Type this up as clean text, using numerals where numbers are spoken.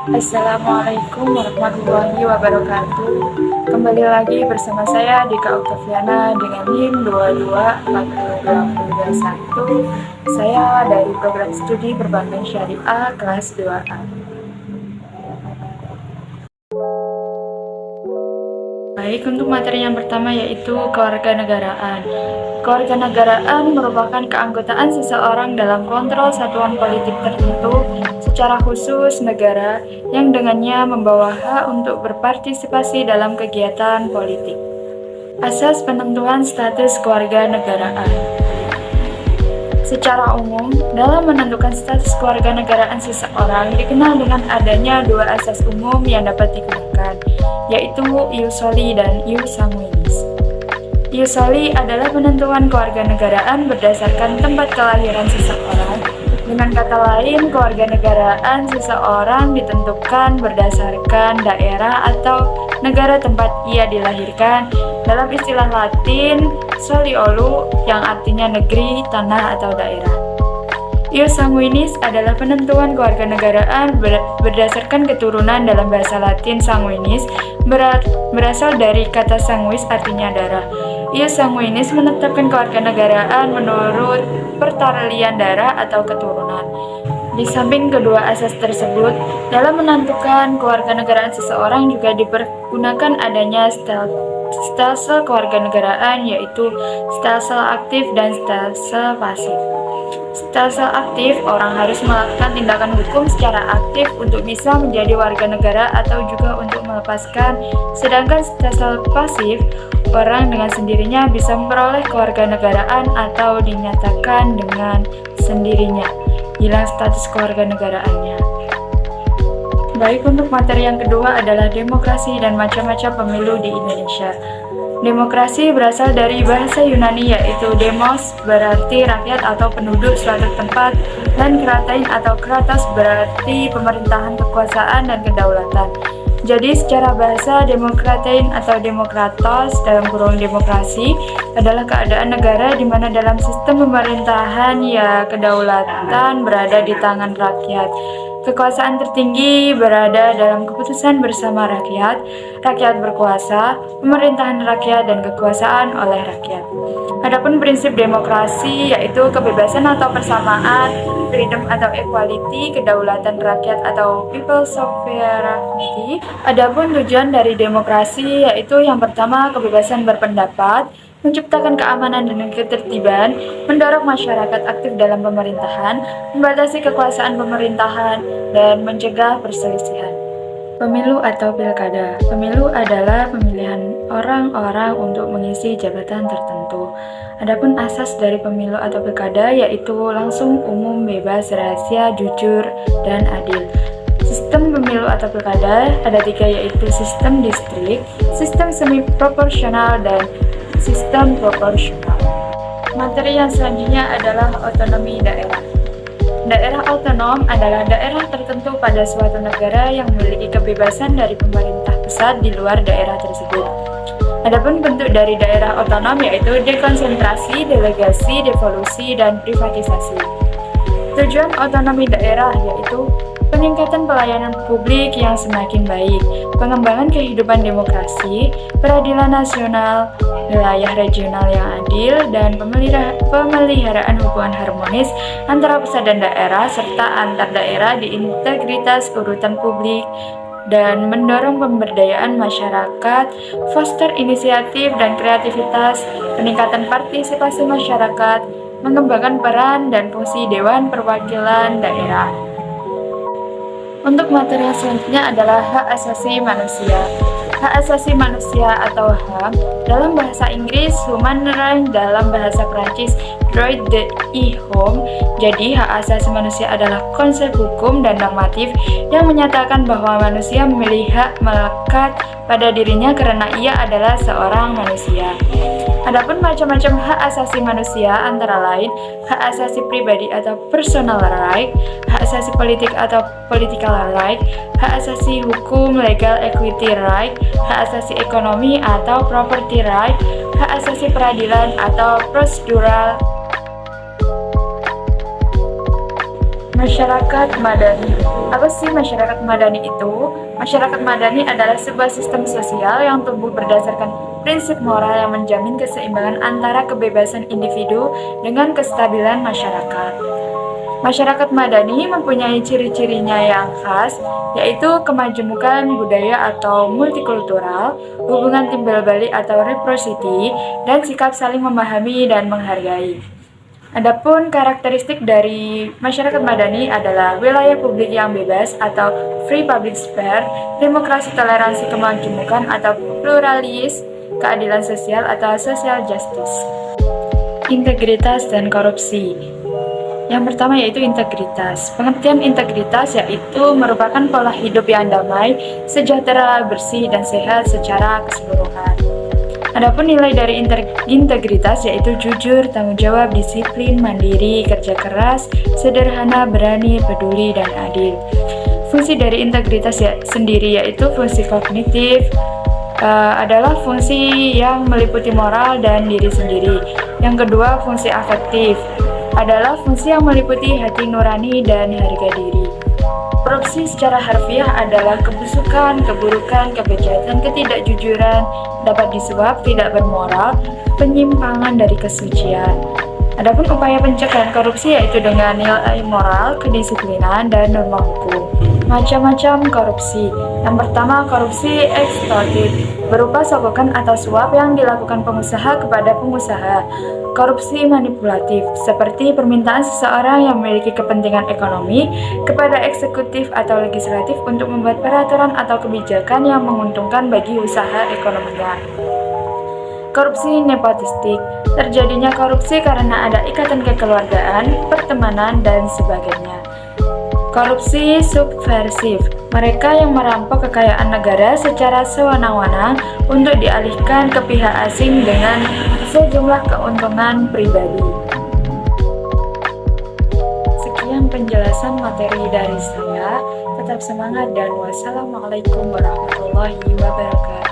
Assalamualaikum warahmatullahi wabarakatuh. Kembali lagi bersama saya Dika Oktaviana dengan NIM 22402021. Saya dari program studi Perbankan Syariah kelas 2A. Baik, untuk materi yang pertama yaitu kewarganegaraan. Kewarganegaraan merupakan keanggotaan seseorang dalam kontrol satuan politik tertentu, secara khusus negara, yang dengannya membawa hak untuk berpartisipasi dalam kegiatan politik. Asas penentuan status kewarganegaraan. Secara umum, dalam menentukan status kewarganegaraan seseorang dikenal dengan adanya dua asas umum yang dapat digunakan, yaitu ius soli dan ius sanguinis. Ius soli adalah penentuan kewarganegaraan berdasarkan tempat kelahiran seseorang. Dengan kata lain, kewarganegaraan seseorang ditentukan berdasarkan daerah atau negara tempat ia dilahirkan. Dalam istilah Latin, soliolu yang artinya negeri, tanah, atau daerah. Ius sanguinis adalah penentuan kewarganegaraan berdasarkan keturunan. Dalam bahasa Latin, sanguinis berasal dari kata sanguis artinya darah. Ius sanguinis menetapkan kewarganegaraan menurut pertalian darah atau keturunan. Di samping kedua asas tersebut, dalam menentukan kewarganegaraan seseorang juga dipergunakan adanya stelsel kewarganegaraan, yaitu stelsel aktif dan stelsel pasif. Stelsel aktif, orang harus melakukan tindakan hukum secara aktif untuk bisa menjadi warga negara atau juga untuk melepaskan. Sedangkan stelsel pasif, orang dengan sendirinya bisa memperoleh kewarganegaraan atau dinyatakan dengan sendirinya hilang status kewarganegaraannya. Baik, untuk materi yang kedua adalah demokrasi dan macam-macam pemilu di Indonesia. Demokrasi berasal dari bahasa Yunani yaitu demos, berarti rakyat atau penduduk suatu tempat, dan kratein atau kratos berarti pemerintahan, kekuasaan, dan kedaulatan. Jadi secara bahasa, demokratein atau demokratos dalam kurung demokrasi adalah keadaan negara di mana dalam sistem pemerintahan kedaulatan berada di tangan rakyat. Kekuasaan tertinggi berada dalam keputusan bersama rakyat, rakyat berkuasa, pemerintahan rakyat, dan kekuasaan oleh rakyat. Adapun prinsip demokrasi yaitu kebebasan atau persamaan, freedom atau equality, kedaulatan rakyat atau people's sovereignty. Adapun tujuan dari demokrasi yaitu yang pertama kebebasan berpendapat, menciptakan keamanan dan ketertiban, mendorong masyarakat aktif dalam pemerintahan, membatasi kekuasaan pemerintahan, dan mencegah perselisihan. Pemilu atau pilkada. Pemilu adalah pemilihan orang-orang untuk mengisi jabatan tertentu. Adapun asas dari pemilu atau pilkada yaitu langsung, umum, bebas, rahasia, jujur, dan adil. Sistem pemilu atau pilkada ada tiga, yaitu sistem distrik, sistem semi proporsional, dan sistem proporsional. Materi yang selanjutnya adalah otonomi daerah. Daerah otonom adalah daerah tertentu pada suatu negara yang memiliki kebebasan dari pemerintah pusat di luar daerah tersebut. Adapun bentuk dari daerah otonom yaitu dekonsentrasi, delegasi, devolusi, dan privatisasi. Tujuan otonomi daerah yaitu peningkatan pelayanan publik yang semakin baik, pengembangan kehidupan demokrasi, peradilan nasional, wilayah regional yang adil, dan pemeliharaan hubungan harmonis antara pusat dan daerah, serta antar daerah di integritas urutan publik, dan mendorong pemberdayaan masyarakat, foster inisiatif dan kreativitas, peningkatan partisipasi masyarakat, mengembangkan peran dan fungsi Dewan Perwakilan Daerah. Untuk materi yang selanjutnya adalah hak asasi manusia. Hak asasi manusia atau HAM dalam bahasa Inggris, human rights, dalam bahasa Prancis, droit de l'homme. Jadi hak asasi manusia adalah konsep hukum dan normatif yang menyatakan bahwa manusia memiliki hak melekat pada dirinya karena ia adalah seorang manusia. Adapun macam-macam hak asasi manusia antara lain hak asasi pribadi atau personal right, hak asasi politik atau political right, hak asasi hukum legal equity right, hak asasi ekonomi atau property right, hak asasi peradilan atau procedural Masyarakat Madani. Apa sih masyarakat Madani itu? Masyarakat Madani adalah sebuah sistem sosial yang tumbuh berdasarkan prinsip moral yang menjamin keseimbangan antara kebebasan individu dengan kestabilan masyarakat. Masyarakat Madani mempunyai ciri-cirinya yang khas, yaitu kemajemukan budaya atau multikultural, hubungan timbal balik atau reciprocity, dan sikap saling memahami dan menghargai. Adapun karakteristik dari masyarakat Madani adalah wilayah publik yang bebas atau free public sphere, demokrasi, toleransi, kemajemukan atau pluralis, keadilan sosial atau social justice. Integritas dan korupsi. Yang pertama yaitu integritas. Pengertian integritas yaitu merupakan pola hidup yang damai, sejahtera, bersih, dan sehat secara keseluruhan. Adapun nilai dari integritas yaitu jujur, tanggung jawab, disiplin, mandiri, kerja keras, sederhana, berani, peduli, dan adil. Fungsi dari integritas sendiri yaitu fungsi kognitif, adalah fungsi yang meliputi moral dan diri sendiri. Yang kedua, fungsi afektif adalah fungsi yang meliputi hati nurani dan harga diri. Korupsi secara harfiah adalah kebusukan, keburukan, kebejatan, ketidakjujuran, dapat disuap, tidak bermoral, penyimpangan dari kesucian. Adapun upaya pencegahan korupsi yaitu dengan nilai moral, kedisiplinan, dan norma hukum. Macam-macam korupsi. Yang pertama, korupsi eksploitatif, berupa sogokan atau suap yang dilakukan pengusaha kepada pengusaha. Korupsi manipulatif, seperti permintaan seseorang yang memiliki kepentingan ekonomi kepada eksekutif atau legislatif untuk membuat peraturan atau kebijakan yang menguntungkan bagi usaha ekonominya. Korupsi nepotistik, terjadinya korupsi karena ada ikatan kekeluargaan, pertemanan, dan sebagainya. Korupsi subversif, mereka yang merampok kekayaan negara secara sewenang-wenang untuk dialihkan ke pihak asing dengan sejumlah keuntungan pribadi. Sekian penjelasan materi dari saya. Tetap semangat dan wassalamualaikum warahmatullahi wabarakatuh.